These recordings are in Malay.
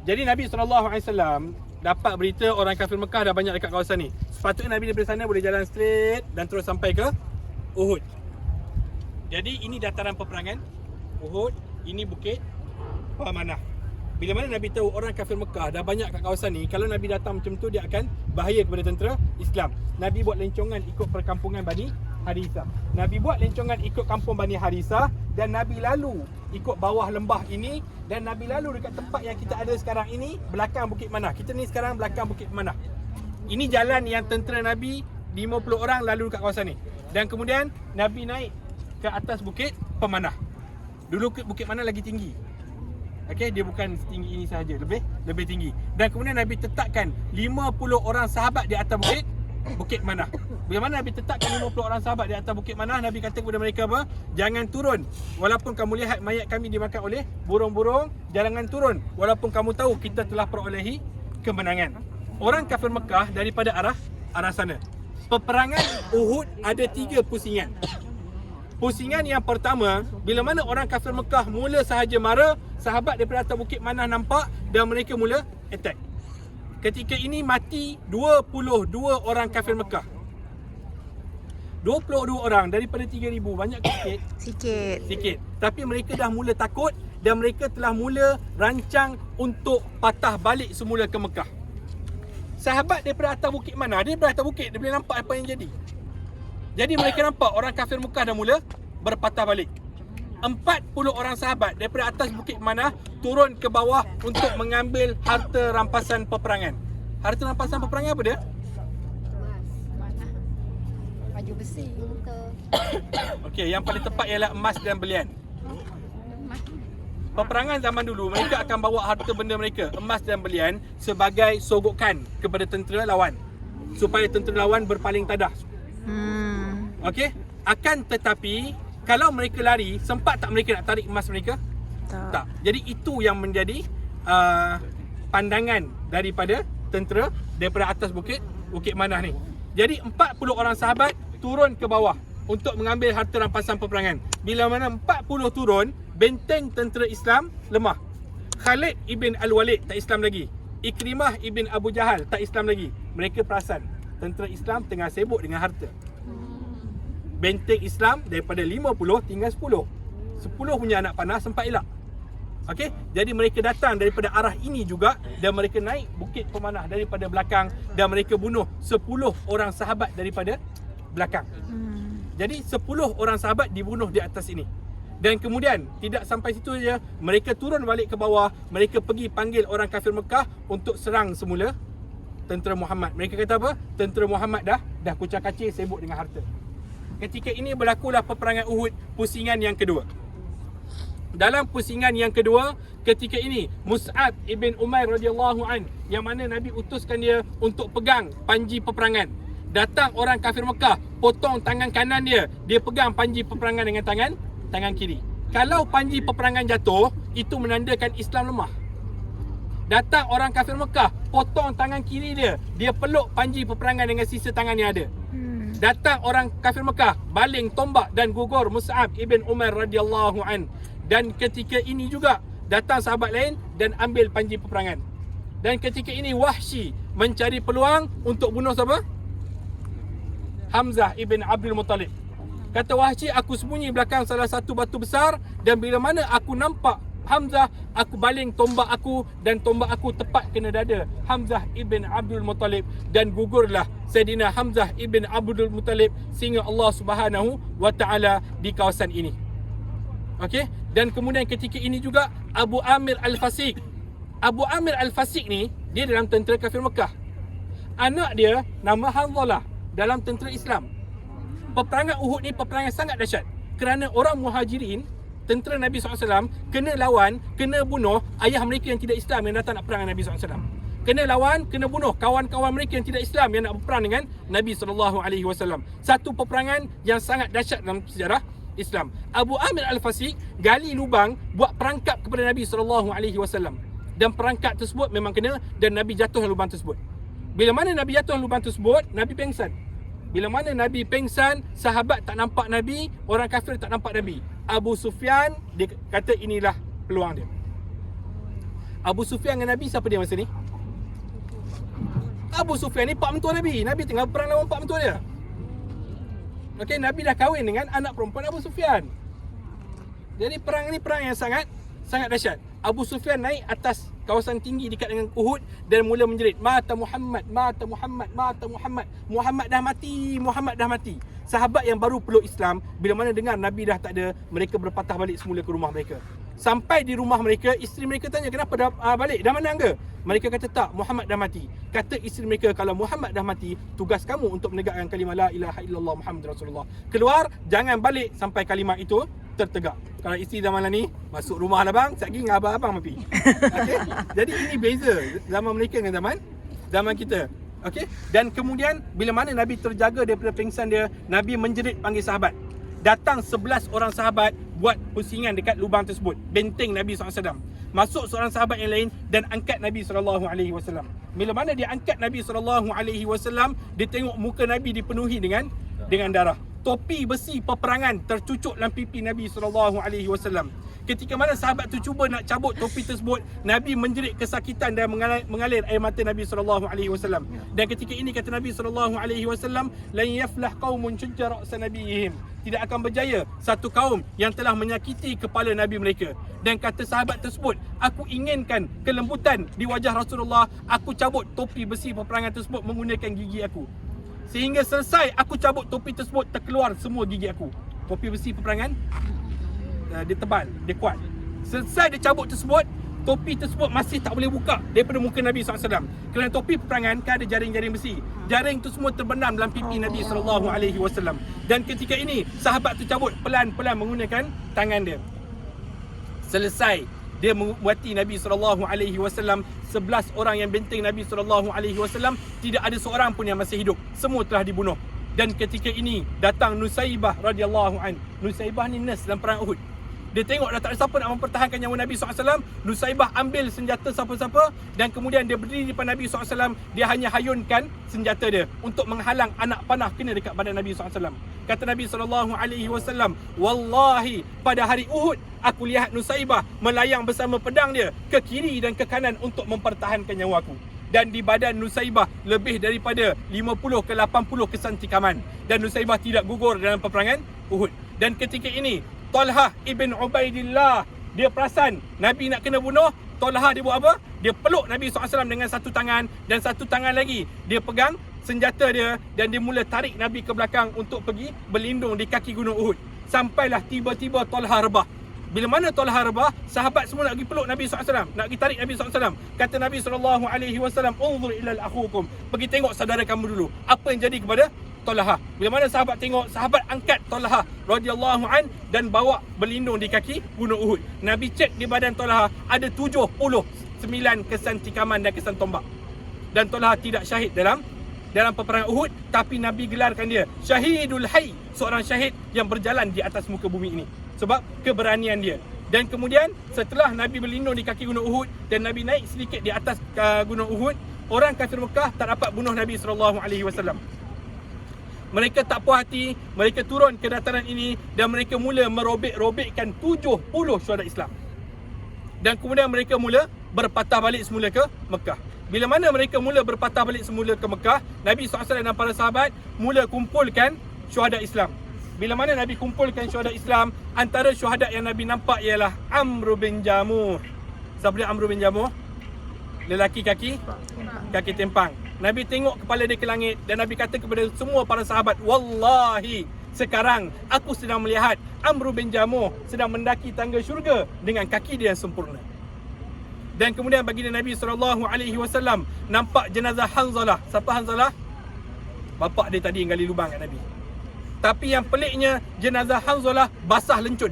Jadi Nabi SAW dapat berita orang kafir Mekah dah banyak dekat kawasan ni. Sepatutnya Nabi daripada sana boleh jalan straight dan terus sampai ke Uhud. Jadi ini dataran peperangan Uhud, ini bukit Pamanah. Bila mana Nabi tahu orang kafir Mekah dah banyak kat kawasan ni, kalau Nabi datang macam tu dia akan bahaya kepada tentera Islam. Nabi buat lencongan ikut perkampungan Bani Harisah. Nabi buat lencongan ikut kampung Bani Harisah dan Nabi lalu ikut bawah lembah ini dan Nabi lalu dekat tempat yang kita ada sekarang ini, belakang Bukit Manah. Kita ni sekarang belakang Bukit Manah. Ini jalan yang tentera Nabi 50 orang lalu dekat kawasan ni. Dan kemudian Nabi naik ke atas Bukit Pemanah. Dulu Bukit Manah lagi tinggi. Okey, dia bukan setinggi ini sahaja, lebih tinggi. Dan kemudian Nabi tetapkan 50 orang sahabat di atas Bukit Manah. Bila mana Nabi tetapkan 50 orang sahabat di atas Bukit Manah, Nabi kata kepada mereka apa? Jangan turun. Walaupun kamu lihat mayat kami dimakan oleh burung-burung, jangan turun. Walaupun kamu tahu kita telah perolehi kemenangan. Orang kafir Mekah daripada arah sana. Peperangan Uhud ada 3 pusingan. Pusingan yang pertama, bila mana orang kafir Mekah mula sahaja mara, sahabat daripada atas Bukit Manah nampak dan mereka mula attack. Ketika ini mati 22 orang kafir Mekah. 22 orang daripada 3,000, banyak ke sikit? Sikit. Tapi mereka dah mula takut dan mereka telah mula rancang untuk patah balik semula ke Mekah. Sahabat daripada atas Bukit Manah, dia daripada atas bukit, dia boleh nampak apa yang jadi. Jadi mereka nampak orang kafir Mekah dah mula berpatah balik. 40 orang sahabat daripada atas Bukit Manah turun ke bawah untuk mengambil harta rampasan peperangan. Harta rampasan peperangan apa dia? Baju besi. Okey, yang paling tepat ialah emas dan belian. Peperangan zaman dulu, mereka akan bawa harta benda mereka, emas dan belian, sebagai sogokan kepada tentera lawan, supaya tentera lawan berpaling tadah. Okey, akan tetapi kalau mereka lari, sempat tak mereka nak tarik emas mereka? Tak. Jadi itu yang menjadi pandangan daripada tentera daripada atas Bukit Manah ni. Jadi 40 orang sahabat turun ke bawah untuk mengambil harta rampasan peperangan. Bila mana 40 turun, benteng tentera Islam lemah. Khalid ibn Al-Walid tak Islam lagi. Ikrimah ibn Abu Jahal tak Islam lagi. Mereka perasan tentera Islam tengah sibuk dengan harta. Benteng Islam daripada 50 tinggal 10. 10 punya anak panah sempat elak. Okey, jadi mereka datang daripada arah ini juga dan mereka naik Bukit Pemanah daripada belakang dan mereka bunuh 10 orang sahabat daripada belakang. Jadi 10 orang sahabat dibunuh di atas ini. Dan kemudian tidak sampai situ saja, mereka turun balik ke bawah, mereka pergi panggil orang kafir Mekah untuk serang semula tentera Muhammad. Mereka kata apa? Tentera Muhammad dah kucak-kacir sibuk dengan harta. Ketika ini berlakulah peperangan Uhud, pusingan yang kedua. Dalam pusingan yang kedua, ketika ini Mus'ab ibn Umair radhiyallahu an, yang mana Nabi utuskan dia untuk pegang panji peperangan. Datang orang kafir Mekah, potong tangan kanan dia, dia pegang panji peperangan dengan tangan kiri. Kalau panji peperangan jatuh, itu menandakan Islam lemah. Datang orang kafir Mekah, potong tangan kiri dia, dia peluk panji peperangan dengan sisa tangan yang ada. Datang orang kafir Mekah, baling tombak dan gugur Mus'ab ibn Umair radhiyallahu an. Dan ketika ini juga datang sahabat lain dan ambil panji peperangan. Dan ketika ini Wahsy mencari peluang untuk bunuh siapa? Hamzah ibn Abdul Muttalib. Kata Wahsy, aku sembunyi belakang salah satu batu besar dan bila mana aku nampak Hamzah, aku baling tombak aku dan tombak aku tepat kena dada Hamzah ibn Abdul Muttalib dan gugurlah Sayyidina Hamzah ibn Abdul Muttalib sehingga Allah Subhanahu wa taala di kawasan ini. Okey, dan kemudian ketika ini juga Abu Amir Al-Fasiq. Abu Amir Al-Fasiq ni dia dalam tentera kafir Mekah. Anak dia nama Hanzalah dalam tentera Islam. Peperangan Uhud ni peperangan sangat dahsyat kerana orang Muhajirin, tentera Nabi SAW, kena lawan, kena bunuh ayah mereka yang tidak Islam yang datang nak perang dengan Nabi SAW. Kena lawan, kena bunuh kawan-kawan mereka yang tidak Islam yang nak berperang dengan Nabi SAW. Satu peperangan yang sangat dahsyat dalam sejarah Islam. Abu Amir Al-Fasiq gali lubang buat perangkap kepada Nabi SAW. Dan perangkap tersebut memang kena dan Nabi jatuh dalam lubang tersebut. Bila mana Nabi jatuh dalam lubang tersebut, Nabi pengsan. Bila mana Nabi pengsan, sahabat tak nampak Nabi, orang kafir tak nampak Nabi. Abu Sufyan dia kata inilah peluang dia. Abu Sufyan dengan Nabi siapa dia masa ni? Abu Sufyan ni pak mentua Nabi. Nabi tengah perang lawan pak mentua dia. Okey, Nabi dah kahwin dengan anak perempuan Abu Sufyan. Jadi perang ni perang yang sangat dahsyat. Abu Sufyan naik atas kawasan tinggi dekat dengan Uhud dan mula menjerit, mata Muhammad, mata Muhammad, mata Muhammad. Muhammad dah mati, Muhammad dah mati. Sahabat yang baru peluk Islam, bila mana dengar Nabi dah tak ada, mereka berpatah balik semula ke rumah mereka. Sampai di rumah mereka, isteri mereka tanya, kenapa dah balik? Dah menang ke? Mereka kata tak, Muhammad dah mati. Kata isteri mereka, kalau Muhammad dah mati, tugas kamu untuk menegakkan kalimah la ilaha illallah Muhammad Rasulullah. Keluar, jangan balik sampai kalimah itu tertegak. Kalau isteri zaman ni, masuk rumah lah bang, sekejap lagi dengan abang-abang mapi. Okay? Jadi ini beza zaman mereka dengan zaman kita. Okey, dan kemudian bila mana Nabi terjaga daripada pingsan dia, Nabi menjerit panggil sahabat. Datang 11 orang sahabat buat pusingan dekat lubang tersebut, benteng Nabi SAW. Masuk seorang sahabat yang lain dan angkat Nabi SAW. Bila mana dia angkat Nabi SAW, dia tengok muka Nabi dipenuhi dengan darah. Topi besi peperangan tercucuk dalam pipi Nabi SAW. Ketika mana sahabat tu cuba nak cabut topi tersebut, Nabi menjerit kesakitan dan mengalir air mata Nabi SAW. Dan ketika ini kata Nabi SAW, lan yaflah qaumun shujja ra'sa nabiyihim. Tidak akan berjaya satu kaum yang telah menyakiti kepala Nabi mereka. Dan kata sahabat tersebut, aku inginkan kelembutan di wajah Rasulullah. Aku cabut topi besi peperangan tersebut menggunakan gigi aku. Sehingga selesai aku cabut topi tersebut, terkeluar semua gigi aku. Topi besi peperangan, dia tebal, dia kuat. Selesai dia cabut tersebut, topi tersebut masih tak boleh buka daripada muka Nabi SAW. Kerana topi peperangan kan ada jaring-jaring besi. Jaring tu semua terbenam dalam pipi Nabi SAW. Dan ketika ini sahabat tu cabut pelan-pelan menggunakan tangan dia. Selesai dia membuati Nabi SAW, 11 orang yang benteng Nabi SAW, tidak ada seorang pun yang masih hidup. Semua telah dibunuh. Dan ketika ini datang Nusaibah radhiyallahu an. Nusaibah ni nurse dalam perang Uhud. Dia tengok dah tak ada siapa nak mempertahankan nyawa Nabi SAW. Nusaibah ambil senjata siapa-siapa dan kemudian dia berdiri di depan Nabi SAW. Dia hanya hayunkan senjata dia untuk menghalang anak panah kena dekat badan Nabi SAW. Kata Nabi SAW, wallahi pada hari Uhud aku lihat Nusaibah melayang bersama pedang dia ke kiri dan ke kanan untuk mempertahankan nyawa aku. Dan di badan Nusaibah lebih daripada 50 ke 80 kesan tikaman. Dan Nusaibah tidak gugur dalam peperangan Uhud. Dan ketika ini Talhah ibn Ubaidillah, dia perasan Nabi nak kena bunuh. Talhah dia buat apa? Dia peluk Nabi SAW dengan satu tangan, dan satu tangan lagi dia pegang senjata dia, dan dia mula tarik Nabi ke belakang untuk pergi berlindung di kaki gunung Uhud. Sampailah tiba-tiba Talhah rebah. Bila mana Talhah rebah, sahabat semua nak pergi peluk Nabi SAW, nak pergi tarik Nabi SAW. Kata Nabi SAW, unzur ilal akhukum, pergi tengok saudara kamu dulu, apa yang jadi kepada Talhah. Bila mana sahabat tengok, sahabat angkat Talhah radhiyallahu an dan bawa berlindung di kaki gunung Uhud. Nabi cek di badan Talhah ada 79 kesan tikaman dan kesan tombak. Dan Talhah tidak syahid dalam peperangan Uhud, tapi Nabi gelarkan dia Syahidul Hayy, seorang syahid yang berjalan di atas muka bumi ini sebab keberanian dia. Dan kemudian setelah Nabi berlindung di kaki gunung Uhud dan Nabi naik sedikit di atas gunung Uhud, orang kafir Mekah tak dapat bunuh Nabi SAW. Mereka tak puas hati, mereka turun ke dataran ini dan mereka mula merobek-robekkan 70 syuhada Islam. Dan kemudian mereka mula berpatah balik semula ke Mekah. Bila mana mereka mula berpatah balik semula ke Mekah, Nabi SAW dan para sahabat mula kumpulkan syuhada Islam. Bila mana Nabi kumpulkan syuhada Islam, antara syuhada yang Nabi nampak ialah Amr bin Jamuh. Siapa dia Amr bin Jamuh? Lelaki kaki tempang. Nabi tengok kepala dia ke langit dan Nabi kata kepada semua para sahabat, wallahi sekarang aku sedang melihat Amr bin Jamuh sedang mendaki tangga syurga dengan kaki dia yang sempurna. Dan kemudian baginda Nabi SAW nampak jenazah Hanzalah. Siapa Hanzalah? Bapak dia tadi yang gali lubang kat Nabi. Tapi yang peliknya, jenazah Hanzalah basah lencun.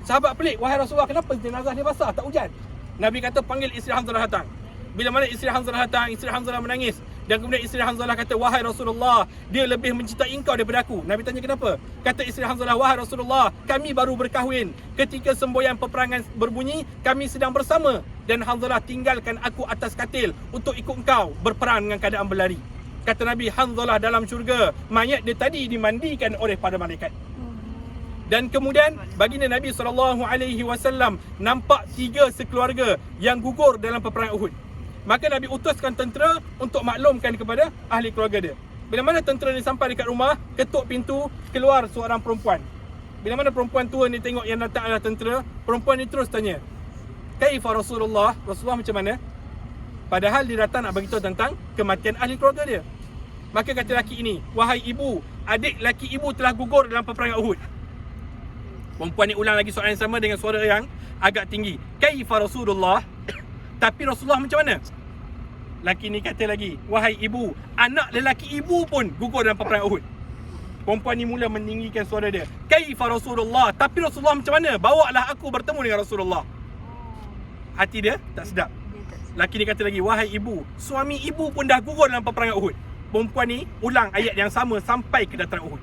Sahabat pelik, wahai Rasulullah, kenapa jenazah dia basah, tak hujan? Nabi kata panggil isteri Hanzalah datang. Bila mana isteri Hanzalah datang, isteri Hanzalah menangis. Dan kemudian isteri Hanzalah kata, wahai Rasulullah, dia lebih mencintai engkau daripada aku. Nabi tanya kenapa? Kata isteri Hanzalah, wahai Rasulullah, kami baru berkahwin. Ketika semboyan peperangan berbunyi, kami sedang bersama. Dan Hanzalah tinggalkan aku atas katil untuk ikut engkau berperang dengan keadaan berlari. Kata Nabi, Hanzalah dalam syurga, mayat dia tadi dimandikan oleh para malaikat. Dan kemudian baginda Nabi SAW nampak 3 sekeluarga yang gugur dalam peperangan Uhud. Maka Nabi utuskan tentera untuk maklumkan kepada ahli keluarga dia. Bila mana tentera ni sampai dekat rumah, ketuk pintu, keluar seorang perempuan. Bila mana perempuan tua ni tengok yang datang adalah tentera, perempuan ni terus tanya, "Kaifa Rasulullah?" Rasulullah macam mana? Padahal dia datang nak beritahu tentang kematian ahli keluarga dia. Maka kata lelaki ini, "Wahai ibu, adik lelaki ibu telah gugur dalam peperangan Uhud." Perempuan ni ulang lagi soalan yang sama dengan suara yang agak tinggi. "Kaifa Rasulullah?" Tapi Rasulullah macam mana? Lelaki ni kata lagi, "Wahai ibu, anak lelaki ibu pun gugur dalam peperangan Uhud." Perempuan ni mula meninggikan suara dia. "Kaifa Rasulullah?" Tapi Rasulullah macam mana? "Bawalah aku bertemu dengan Rasulullah." Hati dia tak sedap. Lelaki ni kata lagi, "Wahai ibu, suami ibu pun dah gugur dalam peperangan Uhud." Perempuan ni ulang ayat yang sama sampai ke dataran Uhud.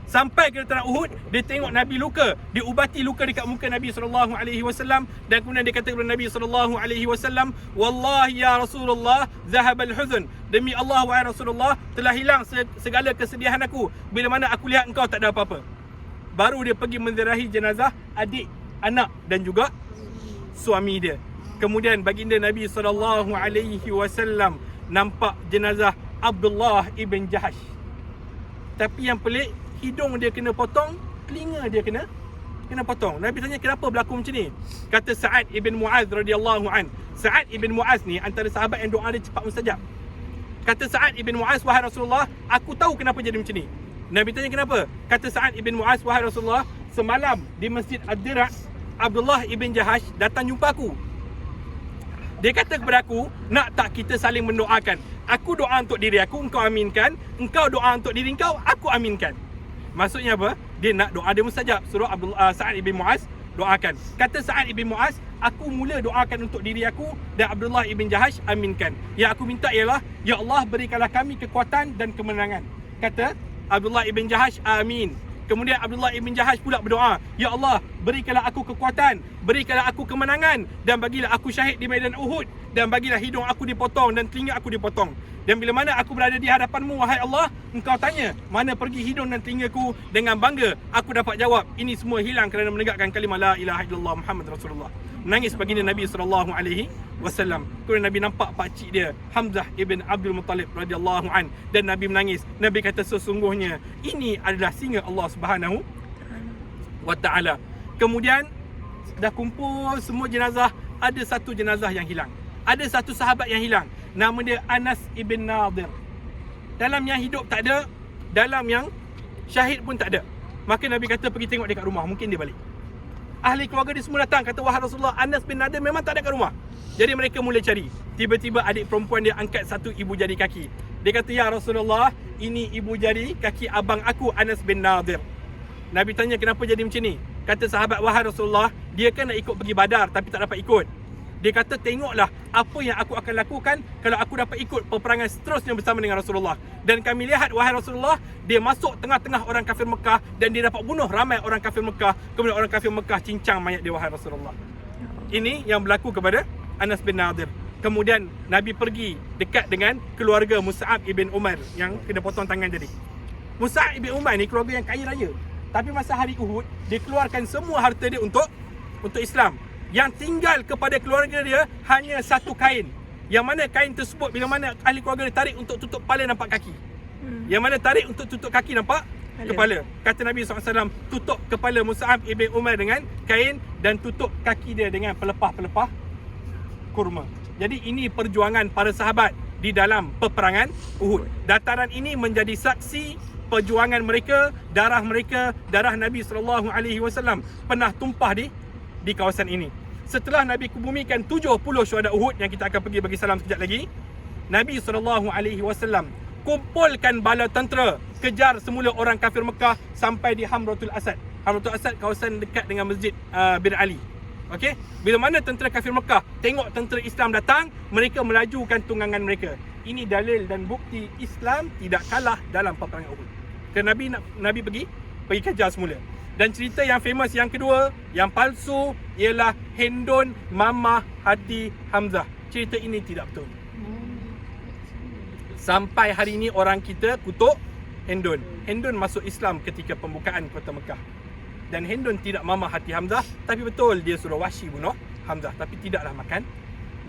Sampai ke dataran Uhud, dia tengok Nabi luka, dia ubati luka dekat muka Nabi SAW, dan kemudian dia kata kepada Nabi SAW, "Wallahi ya Rasulullah, zahabal huzn." Demi Allah wahai Rasulullah, telah hilang segala kesedihan aku bila mana aku lihat engkau tak ada apa-apa. Baru dia pergi menziarahi jenazah adik, anak dan juga suami dia. Kemudian baginda Nabi SAW nampak jenazah Abdullah ibn Jahash. Tapi yang pelik, hidung dia kena potong, telinga dia kena potong. Nabi tanya, "Kenapa berlaku macam ni?" Kata Sa'ad ibn Mu'az radhiyallahu an. Sa'ad ibn Mu'az ni antara sahabat yang doa dia cepat mustajab. Kata Sa'ad ibn Mu'az, "Wahai Rasulullah, aku tahu kenapa jadi macam ni." Nabi tanya, "Kenapa?" Kata Sa'ad ibn Mu'az, "Wahai Rasulullah, semalam di Masjid Ad-Dira', Abdullah ibn Jahash datang jumpa aku. Dia kata kepada aku, nak tak kita saling mendoakan? Aku doa untuk diri aku, engkau aminkan. Engkau doa untuk diri engkau, aku aminkan." Maksudnya apa? Dia nak doa dia mustajab. Suruh Sa'ad ibn Mu'az doakan. Kata Sa'ad ibn Mu'az, "Aku mula doakan untuk diri aku dan Abdullah ibn Jahash aminkan. Yang aku minta ialah, ya Allah berikanlah kami kekuatan dan kemenangan." Kata Abdullah ibn Jahash, "Amin." Kemudian Abdullah ibn Jahash pula berdoa, "Ya Allah, berikanlah aku kekuatan, berikanlah aku kemenangan, dan bagilah aku syahid di medan Uhud, dan bagilah hidung aku dipotong dan telinga aku dipotong. Dan bila mana aku berada di hadapanmu, wahai Allah, engkau tanya, mana pergi hidung dan telingaku? Dengan bangga aku dapat jawab, ini semua hilang kerana menegakkan kalimah la ilaha illallah Muhammad Rasulullah." Menangis baginda Nabi SAW. Kemudian Nabi nampak pakcik dia, Hamzah ibn Abdul Muttalib radhiyallahu an, dan Nabi menangis. Nabi kata, sesungguhnya ini adalah singa Allah Subhanahu wa taala. Kemudian dah kumpul semua jenazah, ada satu jenazah yang hilang. Ada satu sahabat yang hilang. Nama dia Anas ibn Nadir. Dalam yang hidup tak ada, dalam yang syahid pun tak ada. Maka Nabi kata, pergi tengok dekat rumah, mungkin dia balik. Ahli keluarga dia semua datang, kata, wahai Rasulullah, Anas bin Nadir memang tak ada kat rumah. Jadi mereka mula cari. Tiba-tiba adik perempuan dia angkat satu ibu jari kaki. Dia kata, ya Rasulullah, ini ibu jari kaki abang aku, Anas bin Nadir. Nabi tanya, kenapa jadi macam ni? Kata sahabat, wahai Rasulullah, dia kan nak ikut pergi Badar tapi tak dapat ikut. Dia kata, tengoklah apa yang aku akan lakukan kalau aku dapat ikut peperangan seterusnya bersama dengan Rasulullah. Dan kami lihat, wahai Rasulullah, dia masuk tengah-tengah orang kafir Mekah dan dia dapat bunuh ramai orang kafir Mekah. Kemudian orang kafir Mekah cincang mayat dia, wahai Rasulullah. Ini yang berlaku kepada Anas bin Nadir. Kemudian Nabi pergi dekat dengan keluarga Mus'ab ibn Umar yang kena potong tangan tadi. Mus'ab ibn Umar ni keluarga yang kaya raya. Tapi masa hari Uhud, dia keluarkan semua harta dia untuk Islam. Yang tinggal kepada keluarga dia hanya satu kain. Yang mana kain tersebut, bila mana ahli keluarga dia tarik untuk tutup kepala, nampak kaki. Yang mana tarik untuk tutup kaki, nampak kepala. Kata Nabi SAW, tutup kepala Mus'ab ibn Umar dengan kain dan tutup kaki dia dengan pelepah-pelepah kurma. Jadi ini perjuangan para sahabat di dalam peperangan Uhud. Dataran ini menjadi saksi perjuangan mereka, darah Nabi SAW pernah tumpah di kawasan ini. Setelah Nabi kebumikan 70 syuhada Uhud yang kita akan pergi bagi salam sekejap lagi, Nabi SAW kumpulkan bala tentera, kejar semula orang kafir Mekah sampai di Hamratul Asad. Hamratul Asad kawasan dekat dengan Masjid Bir Ali. Okey, bila mana tentera kafir Mekah tengok tentera Islam datang, mereka melajukan tunggangan mereka. Ini dalil dan bukti Islam tidak kalah dalam peperangan Uhud. Kerana Nabi pergi kejar semula. Dan cerita yang famous yang kedua, yang palsu, ialah Hendon Mama Hati Hamzah. Cerita ini tidak betul. Sampai hari ini orang kita kutuk Hendon. Hendon masuk Islam ketika pembukaan kota Mekah. dan Hindun tidak mamah hati Hamzah, tapi betul dia suruh Wahsy bunuh Hamzah, tapi tidaklah makan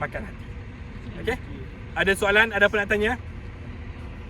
hati. Okey? Ada soalan? Ada apa nak tanya?